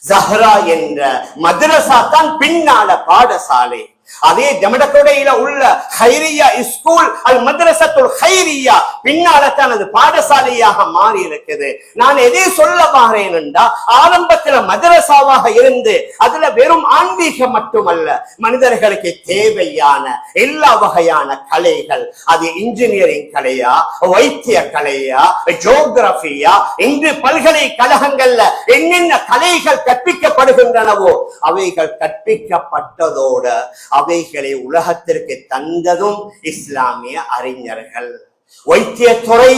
ஜஹ்ரா என்ற மதரசா தான் பின்னால பாடசாலை. அதே ஜமடகொடையில உள்ள ஹைரியா ஸ்கூல் அல் மദ്രസத்துல் ஹைரியா பின்னால தான் அது பாடசாலையாக மாறி இருக்குது. நான் எதை சொல்ல வாரேன் என்றா, ஆரம்பத்துல மதரசாவாக இருந்து அதுல வெறும் ஆன்மீகம் மட்டுமல்ல, மனிதர்களுக்கு தேவையான எல்லா வகையான கலைகள், அது இன்ஜினியரிங் கலையா, வைத்திய கலையா, ஜியோகிராபியா, இன்று பல்கலைக்கழகங்கள்ல என்னென்ன கலைகள் கற்பிக்கப்படுகின்றனவோ அவைகள் கற்பிக்கப்பட்டதோட அவைகளை உலகத்திற்கு தந்ததும் இஸ்லாமிய அறிஞர்கள். வைத்தியத்துறை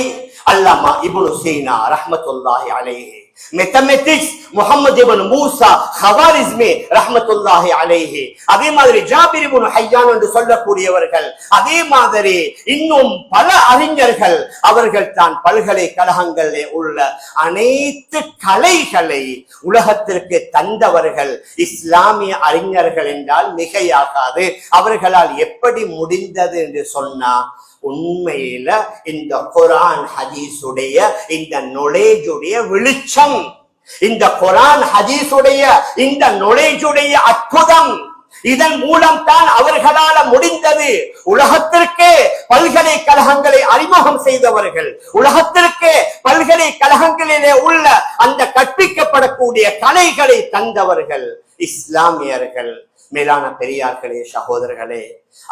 அல்லாமா இப்னு சீனா ரஹ்மத்துல்லாஹி அலைஹி, மேத்தமெட்டிக்ஸ் முஹம்மது இப்னு மூசா ஹவாரிஸ்மி ரஹ்மத்துல்லாஹி அலைஹி, அதே மாதிரி ஜாபிர் இப்னு ஹையான் என்று சொல்லக்கூடியவர்கள், அதே மாதிரி இன்னும் பல அறிஞர்கள், அவர்கள் தான் பல்கலைக்கழகங்களில் உள்ள அனைத்து கலைகளை உலகத்திற்கு தந்தவர்கள் இஸ்லாமிய அறிஞர்கள் என்றால் மிகையாகாது. அவர்களால் எப்படி முடிந்தது என்று சொன்னா, உண்மையில இந்த குர்ஆன் ஹதீஸுடைய இந்த நொலேஜுடைய வெளிச்சம், இந்த குர்ஆன் ஹதீஸுடைய இந்த நொலேஜுடைய அற்புதம், இதன் மூலம் தான் அவர்களால முடிந்தது. உலகத்திற்கே பல்கலைக்கழகங்களை அறிமுகம் செய்தவர்கள், உலகத்திற்கே பல்கலைக்கழகங்களிலே உள்ள அந்த கற்பிக்கப்படக்கூடிய கலைகளை தந்தவர்கள் இஸ்லாமியர்கள். மேலான பெரியார்களே, சகோதரர்களே,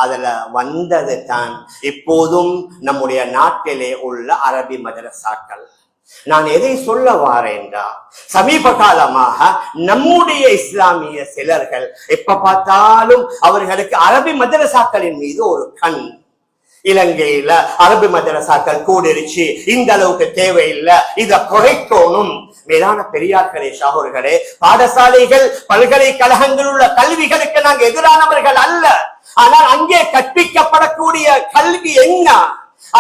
அதுல வந்தது தான் இப்போதும் நம்முடைய நாட்டிலே உள்ள அரபி மதரசாக்கள். நான் எதை சொல்ல வாரேன்றா, சமீப காலமாக நம்முடைய இஸ்லாமிய சிலர்கள் எப்ப பார்த்தாலும் அவர்களுக்கு அரபி மதரசாக்களின் மீது ஒரு கண். இலங்கையில அரபி மதரசாக்கள் கூடிருச்சு, இந்த அளவுக்கு தேவையில்லை, இதை குறைக்கணும். மேலான பெரியார்களே, சகோதரர்களே, பாடசாலைகள் பல்கலைக்கழகங்கள் உள்ள கல்விகளுக்கு நாங்கள் எதிரானவர்கள் அல்ல. ஆனால் அங்கே கற்பிக்கப்படக்கூடிய கல்வி என்ன?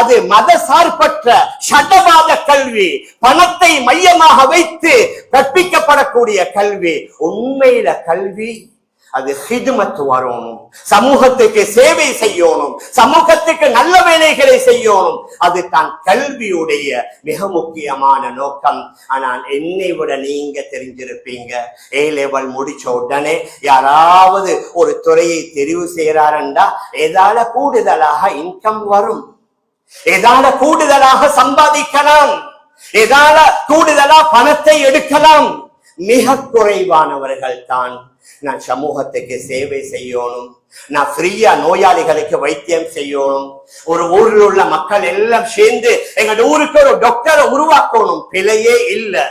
அது மத சார்பற்ற சட்டவாத கல்வி, பணத்தை மையமாக வைத்து கற்பிக்கப்படக்கூடிய கல்வி. உண்மையில கல்வி அது ஹிதுமத் வரணும், சமூகத்துக்கு சேவை செய்யணும், சமூகத்துக்கு நல்ல வேலைகளை செய்யணும். அது தான் கல்வியுடைய மிக முக்கியமான நோக்கம். ஆனால் என்னை விட நீங்க தெரிஞ்சிருப்பீங்க, ஏ லெவல் முடிச்ச உடனே யாராவது ஒரு துறையை தெரிவு செய்யறாருண்டா எதால கூடுதலாக இன்கம் வரும், எதால கூடுதலாக சம்பாதிக்கலாம், எதால கூடுதலா பணத்தை எடுக்கலாம். மிக குறைவானவர்கள் தான் நான் சமூகத்துக்கு சேவை செய்யணும், நான் ஃப்ரீயா நோயாளிகளுக்கு வைத்தியம் செய்யணும், ஒரு ஊரில் உள்ள மக்கள் எல்லாம் சேர்ந்து எங்க ஊருக்கு ஒரு டாக்டரை உருவாக்கணும். பிழையே இல்லை.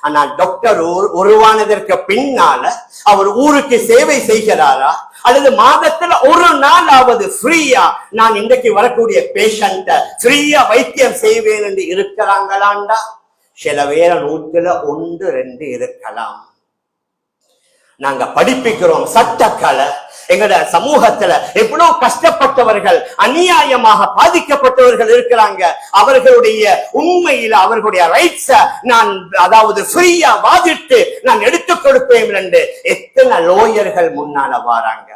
ஆனா டாக்டர் உருவானதற்கு பின்னால அவர் ஊருக்கு சேவை செய்கிறாரா, அல்லது மாதத்துல ஒரு நாளாவது ஃப்ரீயா நான் இன்றைக்கு வரக்கூடிய பேஷண்ட ஃப்ரீயா வைத்தியம் செய்வேன் என்று இருக்கிறாங்களாண்டா? சில வேற 100 2 இருக்கலாம். நாங்க படிப்பிக்கிறோம் சட்டக்கலை. எங்கட சமூகத்துல எவ்வளவு கஷ்டப்பட்டவர்கள், அநியாயமாக பாதிக்கப்பட்டவர்கள் இருக்கிறாங்க. அவர்களுடைய உண்மையில அவர்களுடைய ரைட்ஸ நான் அதாவது ஃப்ரீயா வாதிட்டு நான் எடுத்துக் கொடுப்பேன் என்று எத்தனை லோயர்கள் முன்னால வாராங்க.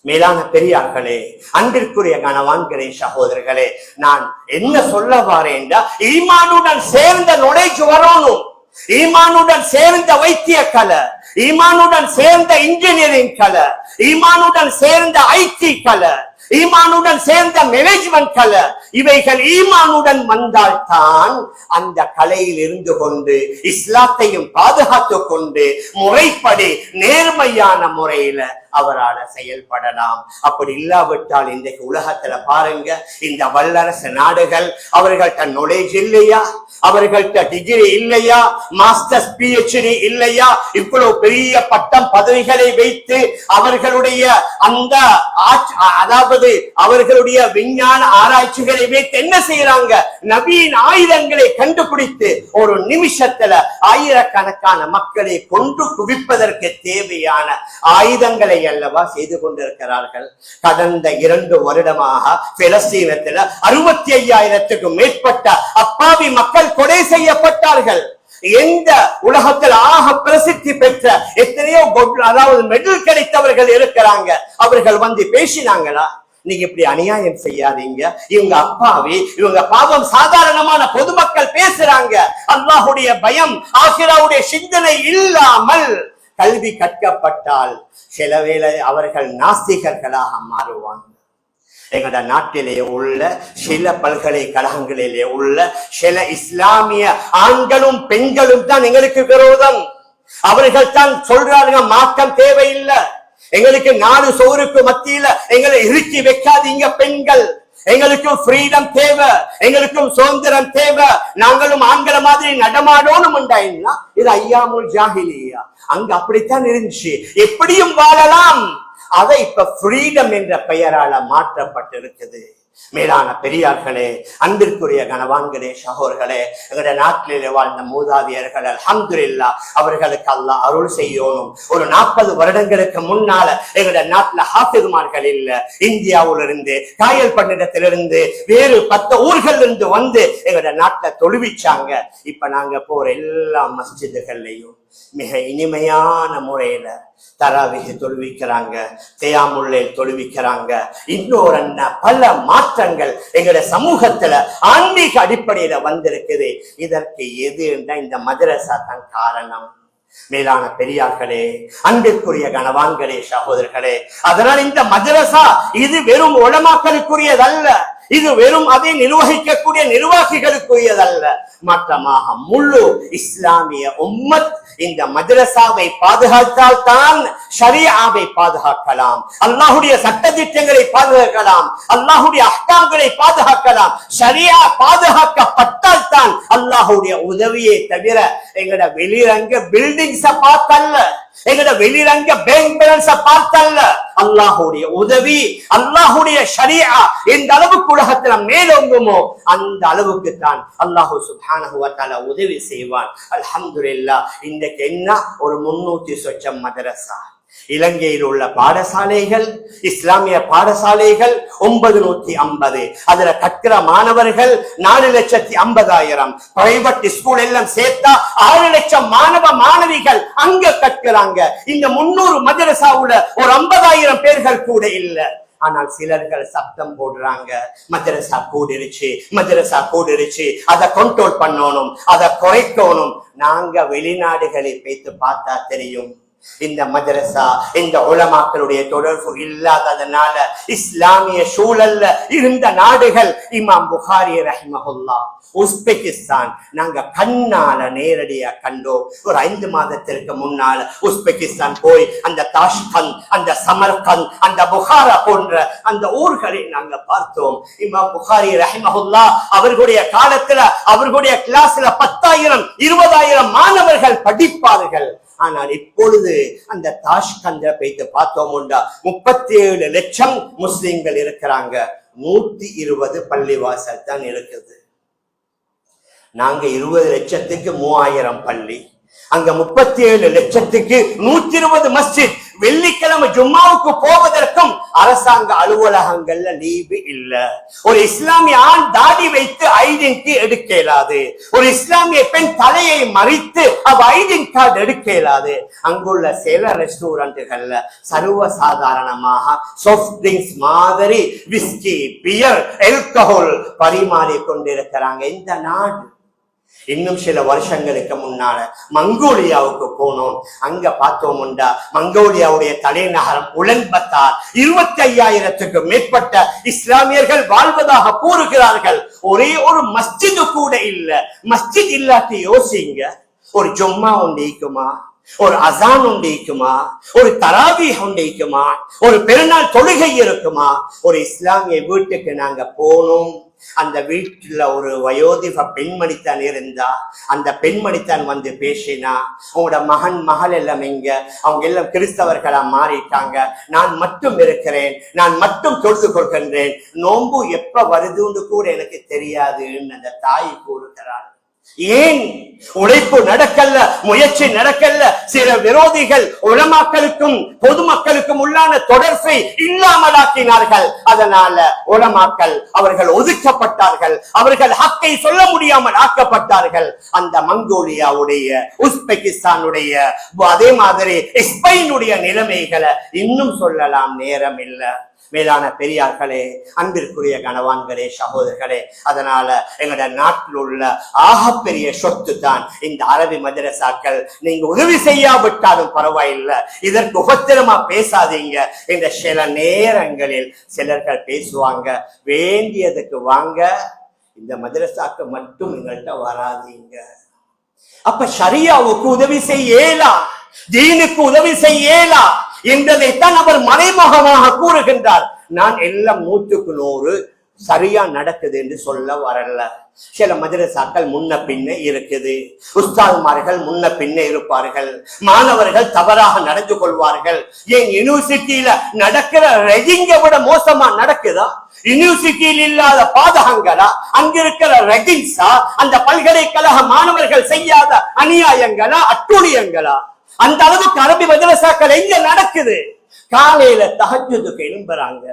மேலான பெரியார்களே, அன்பிற்குரிய கணவான்களே, சகோதரர்களே, நான் என்ன சொல்ல வாரேன், ஈமானுடன் சேர்ந்த நுழைச்சு வரணும், ஈமானுடன் சேர்ந்த வைத்திய கலை, ஈமானுடன் சேர்ந்த இன்ஜினியரிங் கலை, ஈமானுடன் சேர்ந்த ஐடி கலை, ஈமானுடன் சேர்ந்த மேனேஜ்மெண்ட் கலை. இவைகள் ஈமானுடன் வந்தால் தான் அந்த கலையில் இருந்து கொண்டு இஸ்லாத்தையும் பாதுகாத்துக் கொண்டு முறைப்படி நேர்மையான முறையில அவரால் செயல்படலாம். அப்படி இல்லாவிட்டால் இன்றைக்கு உலகத்துல பாருங்க, இந்த வல்லரசு நாடுகள் அவர்கள்ட்ட நாலேஜ் இல்லையா, அவர்கள்ட்ட டிகிரி இல்லையா, மாஸ்டர்ஸ் PhD இல்லையா, இவ்வளவு பெரிய பட்டம் பதவிகளை வைத்து அவர்களுடைய அந்த அதாவது அவர்களுடைய விஞ்ஞான ஆராய்ச்சிகளை வைத்து என்ன செய்யறாங்க? நவீன ஆயுதங்களை கண்டுபிடித்து ஒரு நிமிஷத்துல ஆயிரக்கணக்கான மக்களை கொண்டு குவிப்பதற்கு தேவையான ஆயுதங்களை அல்லவா செய்து கொண்டிருக்கிறார்கள். கடந்த 2 வருடமாக பிலஸ்தீனத்தில் 65,000க்கும் மேற்பட்ட அப்பாவி மக்கள் கொலை செய்யப்பட்டார்கள். எந்த உலகத்தில் ஆக பிரசித்தி பெற்ற எத்தனையோ அதாவது மெடல் கிடைத்தவர்கள் இருக்கிறாங்க. அவர்கள் வந்து பேசினாங்களா? நீங்க இப்படி அநியாயம் செய்யாதீங்க, இவங்க அப்பாவி, இவங்க பாவம். சாதாரணமான பொதுமக்கள் பேசுறாங்க. அல்லாஹ்வுடைய பயம், ஆகிராவுடைய சிந்தனை இல்லாமல் கல்வி கற்கப்பட்டால் சில வேளை அவர்கள் நாஸ்திகர்களாக மாறுவாங்க. எங்களோட நாட்டிலே உள்ள சில பல்கலைக்கழகங்களிலே உள்ள சில இஸ்லாமிய ஆண்களும் பெண்களும் தான் எங்களுக்கு விரோதம். அவர்கள் தான் சொல்றாங்க மாற்றம் தேவையில்லை, எங்களுக்கு 4 சுவருக்கு மத்தியில எங்களை இறுக்கி வைக்காதீங்க பெண்கள், எங்களுக்கும் ஃப்ரீடம் தேவை, எங்களுக்கும் சுதந்திரம் தேவை, நாங்களும் ஆண்களை மாதிரி நடமாடணும். இது ஐயாமுல் ஜாஹிலியா, அங்க அப்படித்தான் இருந்துச்சு, எப்படியும் வாழலாம். அதை இப்ப ஃப்ரீடம் என்ற பெயரால மாற்றப்பட்டிருக்குது. மேலான பெரியார்களே, அன்பிற்குரிய கனவான்களே, சகோதரர்களே, எங்களுடைய நாட்டிலே வாழ்ந்த மூதாதையர்கள் அல்ஹம்துலில்லாஹ் அவர்களுக்கு அல்லாஹ் அருள் செய்யணும். ஒரு 40 வருடங்களுக்கு முன்னால எங்களுடைய நாட்டுல ஹாஃபிதுமார்கள் இல்ல, இந்தியாவிலிருந்து காயல் பண்டிடத்திலிருந்து வேறு 10 ஊர்கள் இருந்து வந்து எங்களுடைய நாட்டுல தொழுவிச்சாங்க. இப்ப நாங்க போற எல்லா மஸ்ஜிதுகள்லையும் மிக இனிமையான முறையில தராவிஹ் தொழுவிக்கிறாங்க, கியாமுல் தொழுவிக்கிறாங்க. இன்னொரு பல மாற்றங்கள் எங்களுடைய சமூகத்துல ஆன்மீக அடிப்படையில வந்திருக்குது. இதற்கு எது என்ற இந்த மதரசா தான் காரணம். மேலான பெரியார்களே, அன்பிற்குரிய கனவான்களே, சகோதரர்களே, அதனால் இந்த மதரசா இது வெறும் உலமாக்களுக்குரியதல்ல, இது வெறும் அதை நிர்வகிக்கக்கூடிய நிர்வாகிகளுக்குரியதல்ல, மாற்றமாக முழு இஸ்லாமிய உம்மத் இந்த மதரசாவை பாதுகாத்தால் தான் ஷரீஆவை பாதுகாக்கலாம், அல்லாஹ்வுடைய சட்ட திட்டங்களை பாதுகாக்கலாம், அல்லாஹ்வுடைய அஹ்காம்களை பாதுகாக்கலாம். ஷரீஆ பாதுகாக்கப்பட்டால் தான் அல்லாஹ்வுடைய உதவியை தவிர எங்கட வெளிரங்க பில்டிங்ஸ பார்த்தல்ல, எங்கட வெளிரங்க பேங்க் பேலன்ஸ பார்த்தல்ல, அல்லாஹ்வுடைய உதவி, அல்லாஹ்வுடைய ஷரீஆ எந்த அளவுக்கு உலகத்துல மேலோங்குமோ அந்த அளவுக்கு தான் அல்லாஹ் சுப்ஹானஹு வ தஆலா உதவி செய்வான். அல்ஹம்துலில்லாஹ். இன்றைக்கு என்ன ஒரு 300 சொச்சம் மதரசா, இலங்கையில் உள்ள பாடசாலைகள், இஸ்லாமிய பாடசாலைகள் 950, அதுல கற்கிற மாணவர்கள் 4,50,000, பிரைவேட் ஸ்கூல் எல்லாம் சேர்த்தா 6 லட்சம் மாணவ மாணவிகள் அங்க கற்கிறாங்க. இந்த 300 மதரசாவுல ஒரு 50,000 பேர்கள் கூட இல்ல. ஆனால் சிலர்கள் சப்தம் போடுறாங்க, மதரசா கூடிருச்சு, மதரசா கூடிருச்சு, அதை கண்ட்ரோல் பண்ணணும், அதை குறைக்கணும். நாங்க வெளிநாடுகளை பேத்து பார்த்தா தெரியும், இந்த மதரசா இந்த உலமாக்களுடைய தொடர்பு இல்லாததனால இஸ்லாமிய சூழல்ல இருந்த நாடுகள், இமாம் புகாரி ரஹிமஹுல்லாஹ் உஸ்பெகிஸ்தான் நாங்க கண்ணால நேரடியா கண்டோம். ஒரு 5 மாதத்திற்கு முன்னால உஸ்பெகிஸ்தான் போய் அந்த தாஷ்கந்த், அந்த சமர்கந்த், அந்த புகாரா போன்ற அந்த ஊர்களை நாங்க பார்த்தோம். இமாம் புகாரி ரஹிமஹுல்லாஹ் அவர்களுடைய காலத்துல அவர்களுடைய கிளாஸ்ல 10,000 20,000 மாணவர்கள் படிப்பார்கள். ஆனால் இப்பொழுது அந்த தாஷ்கந்த போய்த்து பார்த்தோம், 37 லட்சம் முஸ்லிம்கள் இருக்கிறாங்க, 120 பள்ளிவாசல் தான் இருக்குது. நாங்க 20 லட்சத்துக்கு 3000 பள்ளி, அங்க 37 லட்சத்துக்கு 120 மஸ்ஜித். வெள்ளிக்கிழமை ஜும்மாவுக்கு போவதற்கும் அரசாங்க அலுவலகங்கள்ல லீவு இல்ல. ஒரு இஸ்லாமிய ஆண் தாடி வைத்து ஐடென்டி எடுக்க இயலாது, ஒரு இஸ்லாமிய பெண் தலையை மறைத்து அவ ஐடென்டி கார்டு எடுக்க இயலாது. அங்குள்ள சில ரெஸ்டாரண்ட்டுகள்ல சர்வசாதாரணமாக சாஃப்ட் ட்ரிங்க்ஸ் மாதிரி விஸ்கி, பியர், ஆல்கஹால் பரிமாறி கொண்டிருக்கிறாங்க. இந்த நாடு இன்னும் சில வருஷங்களுக்கு முன்னால மங்கோலியாவுக்கு போனோம். அங்க பார்த்தோம்டா மங்கோலியாவுடைய தலைநகரம் உலன்பத்தார் 25,000க்கு மேற்பட்ட இஸ்லாமியர்கள் வாழ்வதாக கூறுகிறார்கள். ஒரே ஒரு மஸ்ஜிது கூட இல்ல. மஸ்ஜித் இல்லாட்டி யோசிங்க, ஒரு ஜும்மா உண்டிக்குமா, ஒரு அசான் உண்டிக்குமா, ஒரு தராவீஹ் உண்டிக்குமா, ஒரு பெருநாள் தொழுகை இருக்குமா? ஒரு இஸ்லாமிய வீட்டுக்கு நாங்க போனோம். அந்த வீட்டுல ஒரு வயோதிப பெண்மணித்தான் இருந்தா. அந்த பெண்மணித்தான் வந்து பேசினா, உங்களோட மகன் மகள் எல்லாம் எங்க? அவங்க எல்லாம் கிறிஸ்தவர்களா மாறிட்டாங்க, நான் மட்டும் இருக்கிறேன், நான் மட்டும் தொழுது கொள்கின்றேன், நோன்பு எப்ப வருதுன்னு கூட எனக்கு தெரியாதுன்னு அந்த தாய் கூறுகிறார். ஏன் உழைப்பு நடக்கல, முயற்சி நடக்கல? சில விரோதிகள் உலமாக்களுக்கும் பொதுமக்களுக்கும் உள்ளான தொடர்பை இல்லாமலாக்கினார்கள். அதனால உலமாக்கள் அவர்கள் ஒதுக்கப்பட்டார்கள், அவர்கள் ஹக்கை சொல்ல முடியாமல் ஆக்கப்பட்டார்கள். அந்த மங்கோலியாவுடைய, உஸ்பெகிஸ்தானுடைய, அதே மாதிரி ஸ்பெயினுடைய நிலைமைகளை இன்னும் சொல்லலாம், நேரம் இல்ல. மேலான பெரியார்களே, அன்பிற்குரிய கணவான்களே, சகோதரர்களே, அதனால எங்களோட நாட்டில் உள்ள ஆகப்பெரிய சொத்து தான் இந்த அரபி மதரசாக்கள். நீங்க உதவி செய்யாவிட்டாலும் பரவாயில்லை, இதற்கு உபத்திரமா பேசாதீங்க என்ற சில நேரங்களில் சிலர்கள் பேசுவாங்க. வேண்டியதுக்கு வாங்க, இந்த மதரசாக்கு மட்டும் எங்கள்கிட்ட வராதீங்க. அப்ப ஷரியாவுக்கு உதவி செய்யலா, தீனுக்கு உதவி செய்யலா என்பதைத்தான் அவர் மறைமுகமாக கூறுகின்றார். நான் எல்லாம் 100க்கு 100 சரியா நடக்குது என்று சொல்ல வரல. சில மதரசாக்கள் முன்ன பின்ன இருக்குது, உஸ்தாத்மார்கள் முன்ன பின்ன இருப்பார்கள், மாணவர்கள் தவறாக நடந்து கொள்வார்கள். ஏன் யூனிவர்சிட்டியில நடக்கிற ரெகிங்க விட மோசமா நடக்குதா? யூனிவர்சிட்டியில் இல்லாத பாதகங்களா? அங்கிருக்கிற ரெகிங்ஸா? அந்த பல்கலைக்கழக மாணவர்கள் செய்யாத அநியாயங்களா, அட்டூழியங்களா? அந்த அளவுக்கு அரபி மதரசாக்கள் எங்க நடக்குது? காலையில தஹஜ்ஜுதுக்கு எழும்புறாங்க,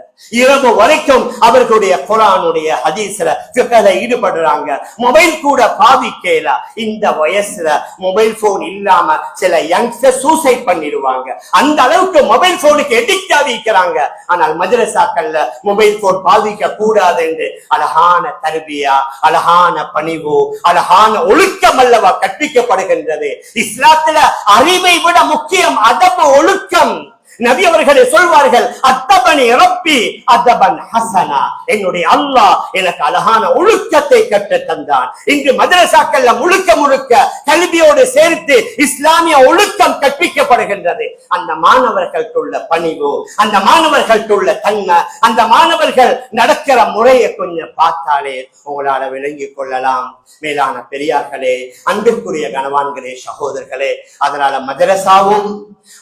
இரவு வரைக்கும் அவர்களுடைய குர்ஆனுடைய ஹதீஸ்ல ஃபிக்ஹ்ல ஈடுபடுறாங்க. மொபைல் கூட பாவிக்கல. இந்த வயசுல மொபைல் போன் இல்லாம சில யங்ஸ்டர் சூசைட் பண்ணிடுவாங்க. அந்த அளவுக்கு மொபைல் போனுக்கு எடிக்ட் ஆகிக்கிறாங்க. ஆனால் மதரசாக்கள்ல மொபைல் போன் பாவிக்க கூடாது என்று அழகான தர்பியா, அழகான பணிவு, அழகான ஒழுக்கம் அல்லவா கற்பிக்கப்படுகின்றது. இஸ்லாத்துல அறிவை விட முக்கியம் அதப ஒழுக்கம். நபி அவர்களே சொல்வார்கள், அத்தபனி ரப்பி அதபன் ஹசனா, என்னுடைய அல்லாஹ் எனக்கு அழகான ஒழுக்கத்தை கற்று தந்தான். இன்று மதரசாக்கள்ல முழுக்க முழுக்க கல்வியோடு சேர்த்து இஸ்லாமிய ஒழுக்கம் கற்பிக்கப்படுகின்றது. அந்த மாணவர்களுக்குள்ள பணிவு, அந்த மாணவர்களுக்குள்ள தன்மை, அந்த மாணவர்கள் நடக்கிற முறையை கொஞ்சம் பார்த்தாலே உங்களால விளங்கிக் கொள்ளலாம். மேலான பெரியார்களே, அன்பிற்குரிய கணவான்களே, சகோதரர்களே, அதனால மதரசாவும்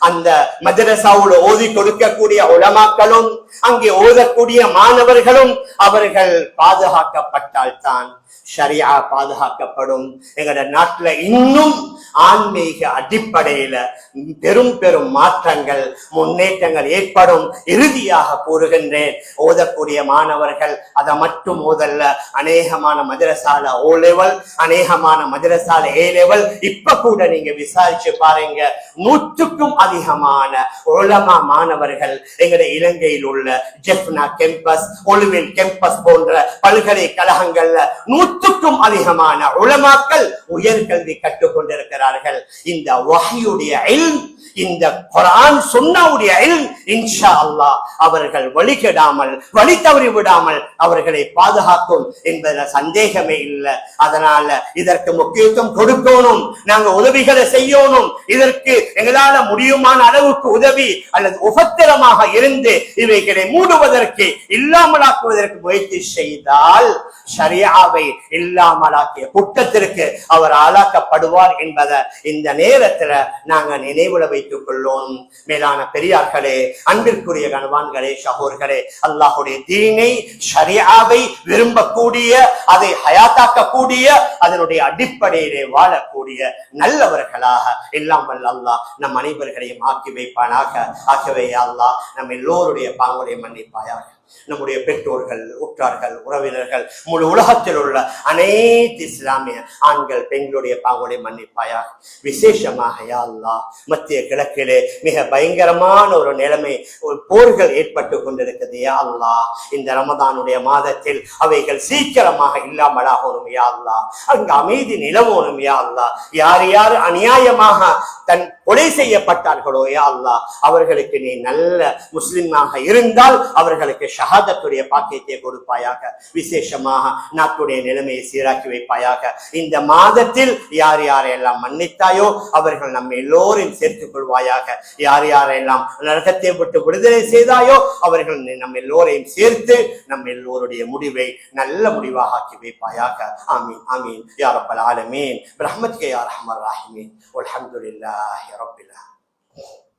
அந்த மதரசாவுல ஓதி கொடுக்கக்கூடிய உலமாக்களும் அங்கே ஓதக்கூடிய மாணவர்களும் அவர்கள் பாதுகாக்கப்பட்டால் தான் ஷரியா பாதுகாக்கப்படும். எங்கட நாட்டுல இன்னும் ஆன்மீக அடிப்படையில பெரும் பெரும் மாற்றங்கள், முன்னேற்றங்கள் ஏற்படும். இறுதியாக கூறுகின்றேன், ஓதக்கூடிய மாணவர்கள் அதை மட்டும் ஓதல்ல, அநேகமான மதரசால O level, அநேகமான மதரசால A level. இப்ப கூட நீங்க விசாரிச்சு பாருங்க, 100க்கும் அதிகமான உலமா மாணவர்கள் எங்களுடைய இலங்கையில் உள்ள ஜெஃப்னா கேம்பஸ், ஒலுவில் கேம்பஸ் போன்ற பல்கலைக்கழகங்கள்ல 100க்கும் அதிகமான உலமாக்கள் உயர்கல்வி கற்றுக் கொண்டிருக்கிறார்கள். இந்த வஹ்யுடைய இல்ம், இந்த குர்ஆன் சுன்னவுடைய இல்ம் இன்ஷா அல்லாஹ் அவர்கள் வழிகெடாமல், வழி தவறி விடாமல் அவர்களை பாதுகாக்கும் என்பதுல சந்தேகமே இல்லை. அதனால இதற்கு முக்கியத்துவம் கொடுக்கணும், நாங்க உதவிகளை செய்யணும். இதற்கு எங்களால முடியுமான அளவுக்கு உதவி அல்லது உபத்திரமாக இருந்து இவைகளை மூடுவதற்கு, இல்லாமலாக்குவதற்கு முயற்சி செய்தால் ஷரியாவை இல்லாமலாக்கிய குற்றத்திற்கு அவர் ஆளாக்கப்படுவார் என்பதை இந்த நேரத்துல நாங்க நினைவுல வைத்துக் கொள்ளோம். மேலான பெரியார்களே, அன்பிற்குரிய கணவான்களே, சகோதரர்களே, அல்லாஹுடைய தீனை, ஷரியாவை விரும்பக்கூடிய, அதை ஹயாத்தாக்கக்கூடிய, அதனுடைய அடிப்படையிலே வாழக்கூடிய நல்லவர்களாக எல்லாம் வல்ல அல்லாஹ் நம் அனைவர்களையும் ஆக்கி வைப்பானாக. ஆகவே அல்லாஹ் நம் எல்லோருடைய பாவங்களை மன்னிப்பாயாக. நம்முடைய பெற்றோர்கள், உற்றார்கள், உறவினர்கள், முழு உலகத்தில் உள்ள அனைத்து இஸ்லாமிய ஆண்கள் பெண்களுடைய பாவங்களை மன்னிப்பாயாக. விசேஷமாக யா அல்லாஹ் மத்திய கிழக்கிலே மிக பயங்கரமான ஒரு நிலைமை, போர்கள் ஏற்பட்டு கொண்டிருக்கிறது. யா அல்லாஹ் இந்த ரமதானுடைய மாதத்தில் அவைகள் சீக்கிரமாக இல்லாமலாகணும். யா அல்லாஹ் அங்கு அமைதி நிலவணும். யா அல்லாஹ் யார் யார் அநியாயமாக தன் கொலை செய்யப்பட்டார்களோ யா அல்லாஹ் அவர்களுக்கு நீ நல்ல முஸ்லிமாக இருந்தால் அவர்களுக்கு ஷஹாதத்துடைய பாக்கியத்தை கொடுப்பாயாக. விசேஷமாக நாட்டுடைய நிலைமையை சீராக்கி வைப்பாயாக. இந்த மாதத்தில் யார் யாரெல்லாம் மன்னித்தாயோ அவர்கள் நம்ம எல்லோரையும் சேர்த்துக் கொள்வாயாக. யார் யாரெல்லாம் நரகத்தை விட்டு விடுதலை செய்தாயோ அவர்கள் நம்ம எல்லோரையும் சேர்த்து நம்ம எல்லோருடைய முடிவை நல்ல முடிவாக ஆக்கி வைப்பாயாக. ஆமீன் ஆமீன் யா ரப்பல் ஆலமீன். பிரஹ்மத்க யா ரஹ்மர் ரஹீமீன். வல்ஹம்துலில்லாஹி ரப்பில் ஆலமீன்.